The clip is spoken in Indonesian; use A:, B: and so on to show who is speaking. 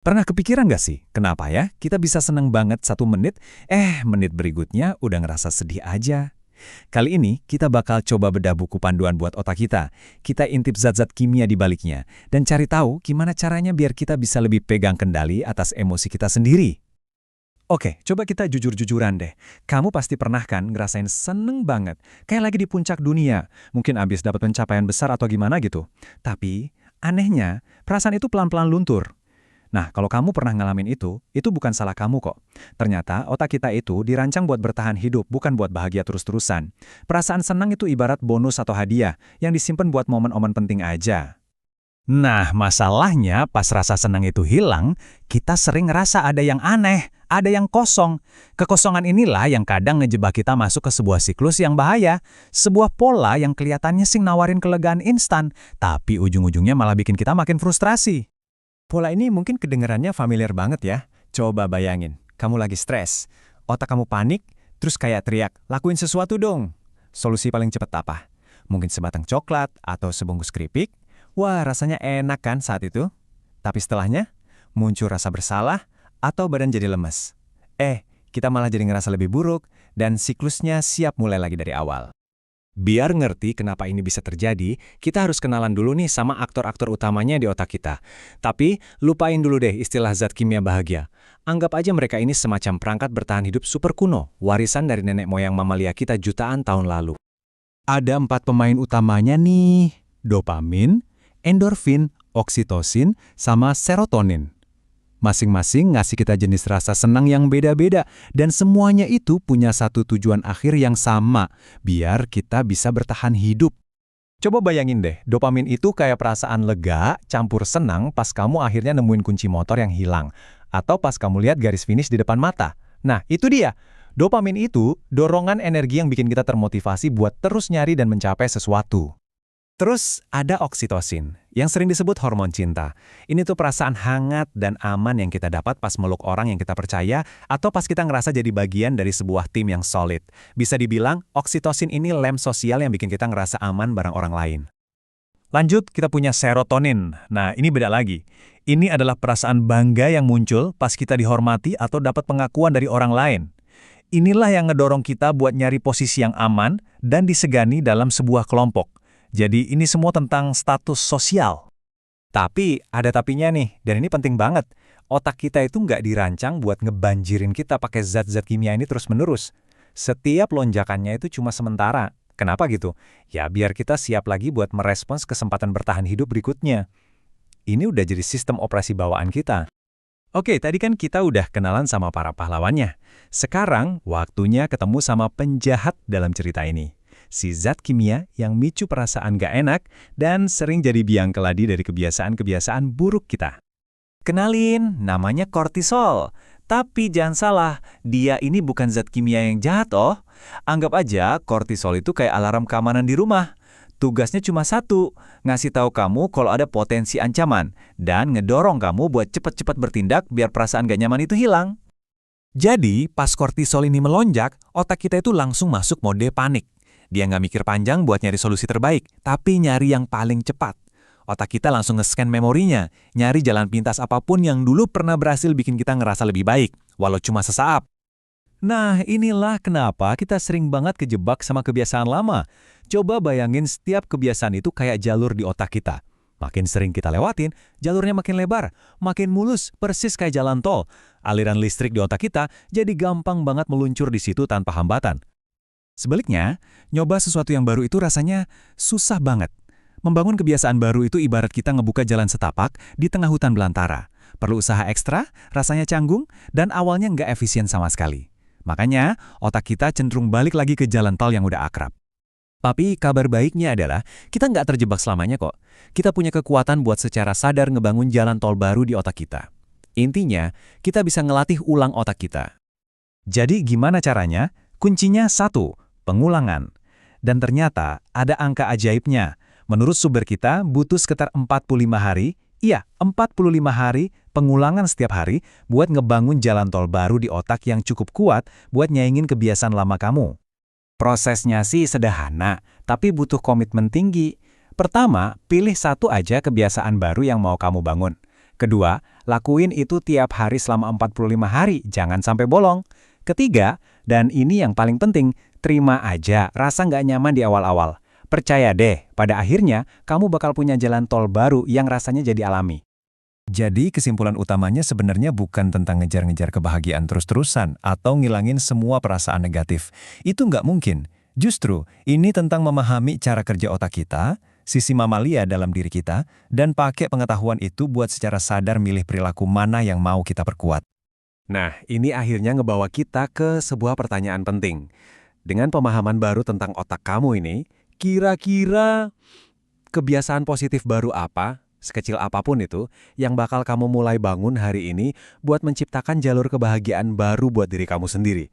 A: Pernah kepikiran nggak sih, kenapa ya kita bisa seneng banget 1 menit, menit berikutnya udah ngerasa sedih aja? Kali ini kita bakal coba bedah buku panduan buat otak kita. Kita intip zat-zat kimia di baliknya, dan cari tahu gimana caranya biar kita bisa lebih pegang kendali atas emosi kita sendiri. Oke, coba kita jujur-jujuran deh. Kamu pasti pernah kan ngerasain seneng banget, kayak lagi di puncak dunia, mungkin abis dapat pencapaian besar atau gimana gitu. Tapi, anehnya, perasaan itu pelan-pelan luntur. Nah, kalau kamu pernah ngalamin itu bukan salah kamu kok. Ternyata otak kita itu dirancang buat bertahan hidup, bukan buat bahagia terus-terusan. Perasaan senang itu ibarat bonus atau hadiah yang disimpan buat momen-momen penting aja. Nah, masalahnya pas rasa senang itu hilang, kita sering ngerasa ada yang aneh, ada yang kosong. Kekosongan inilah yang kadang ngejebak kita masuk ke sebuah siklus yang bahaya. Sebuah pola yang kelihatannya sih nawarin kelegaan instan, tapi ujung-ujungnya malah bikin kita makin frustrasi. Pola ini mungkin kedengarannya familiar banget ya. Coba bayangin, kamu lagi stres, otak kamu panik, terus kayak teriak, lakuin sesuatu dong. Solusi paling cepat apa? Mungkin sebatang coklat atau sebungkus keripik? Wah, rasanya enak kan saat itu? Tapi setelahnya, muncul rasa bersalah atau badan jadi lemes. Kita malah jadi ngerasa lebih buruk dan siklusnya siap mulai lagi dari awal. Biar ngerti kenapa ini bisa terjadi, kita harus kenalan dulu nih sama aktor-aktor utamanya di otak kita. Tapi, lupain dulu deh istilah zat kimia bahagia. Anggap aja mereka ini semacam perangkat bertahan hidup super kuno, warisan dari nenek moyang mamalia kita jutaan tahun lalu. Ada 4 pemain utamanya nih, dopamin, endorfin, oksitosin, sama serotonin. Masing-masing ngasih kita jenis rasa senang yang beda-beda, dan semuanya itu punya satu tujuan akhir yang sama, biar kita bisa bertahan hidup. Coba bayangin deh, dopamin itu kayak perasaan lega, campur senang pas kamu akhirnya nemuin kunci motor yang hilang, atau pas kamu lihat garis finish di depan mata. Nah, itu dia. Dopamin itu dorongan energi yang bikin kita termotivasi buat terus nyari dan mencapai sesuatu. Terus ada oksitosin, yang sering disebut hormon cinta. Ini tuh perasaan hangat dan aman yang kita dapat pas meluk orang yang kita percaya atau pas kita ngerasa jadi bagian dari sebuah tim yang solid. Bisa dibilang, oksitosin ini lem sosial yang bikin kita ngerasa aman bareng orang lain. Lanjut, kita punya serotonin. Nah, ini beda lagi. Ini adalah perasaan bangga yang muncul pas kita dihormati atau dapat pengakuan dari orang lain. Inilah yang ngedorong kita buat nyari posisi yang aman dan disegani dalam sebuah kelompok. Jadi ini semua tentang status sosial. Tapi ada tapinya nih, dan ini penting banget. Otak kita itu nggak dirancang buat ngebanjirin kita pakai zat-zat kimia ini terus-menerus. Setiap lonjakannya itu cuma sementara. Kenapa gitu? Ya biar kita siap lagi buat merespons kesempatan bertahan hidup berikutnya. Ini udah jadi sistem operasi bawaan kita. Oke, tadi kan kita udah kenalan sama para pahlawannya. Sekarang waktunya ketemu sama penjahat dalam cerita ini. Si zat kimia yang micu perasaan gak enak dan sering jadi biang keladi dari kebiasaan-kebiasaan buruk kita. Kenalin, namanya kortisol. Tapi jangan salah, dia ini bukan zat kimia yang jahat oh. Anggap aja kortisol itu kayak alarm keamanan di rumah. Tugasnya cuma satu, ngasih tahu kamu kalau ada potensi ancaman dan ngedorong kamu buat cepat-cepat bertindak biar perasaan gak nyaman itu hilang. Jadi, pas kortisol ini melonjak, otak kita itu langsung masuk mode panik. Dia nggak mikir panjang buat nyari solusi terbaik, tapi nyari yang paling cepat. Otak kita langsung nge-scan memorinya, nyari jalan pintas apapun yang dulu pernah berhasil bikin kita ngerasa lebih baik, walau cuma sesaat. Nah, inilah kenapa kita sering banget kejebak sama kebiasaan lama. Coba bayangin setiap kebiasaan itu kayak jalur di otak kita. Makin sering kita lewatin, jalurnya makin lebar, makin mulus, persis kayak jalan tol. Aliran listrik di otak kita jadi gampang banget meluncur di situ tanpa hambatan. Sebaliknya, nyoba sesuatu yang baru itu rasanya susah banget. Membangun kebiasaan baru itu ibarat kita ngebuka jalan setapak di tengah hutan belantara. Perlu usaha ekstra, rasanya canggung, dan awalnya nggak efisien sama sekali. Makanya, otak kita cenderung balik lagi ke jalan tol yang udah akrab. Tapi kabar baiknya adalah, kita nggak terjebak selamanya kok. Kita punya kekuatan buat secara sadar ngebangun jalan tol baru di otak kita. Intinya, kita bisa ngelatih ulang otak kita. Jadi gimana caranya? Kuncinya 1. Pengulangan. Dan ternyata ada angka ajaibnya. Menurut sumber kita butuh sekitar 45 hari, 45 hari pengulangan setiap hari buat ngebangun jalan tol baru di otak yang cukup kuat buat nyaingin kebiasaan lama kamu. Prosesnya sih sederhana, tapi butuh komitmen tinggi. Pertama, pilih satu aja kebiasaan baru yang mau kamu bangun. Kedua, lakuin itu tiap hari selama 45 hari, jangan sampai bolong. Ketiga, dan ini yang paling penting, terima aja rasa nggak nyaman di awal-awal. Percaya deh, pada akhirnya kamu bakal punya jalan tol baru yang rasanya jadi alami. Jadi kesimpulan utamanya sebenarnya bukan tentang ngejar-ngejar kebahagiaan terus-terusan atau ngilangin semua perasaan negatif. Itu nggak mungkin. Justru, ini tentang memahami cara kerja otak kita, sisi mamalia dalam diri kita, dan pakai pengetahuan itu buat secara sadar milih perilaku mana yang mau kita perkuat. Nah, ini akhirnya ngebawa kita ke sebuah pertanyaan penting. Dengan pemahaman baru tentang otak kamu ini, kira-kira kebiasaan positif baru apa, sekecil apapun itu, yang bakal kamu mulai bangun hari ini buat menciptakan jalur kebahagiaan baru buat diri kamu sendiri?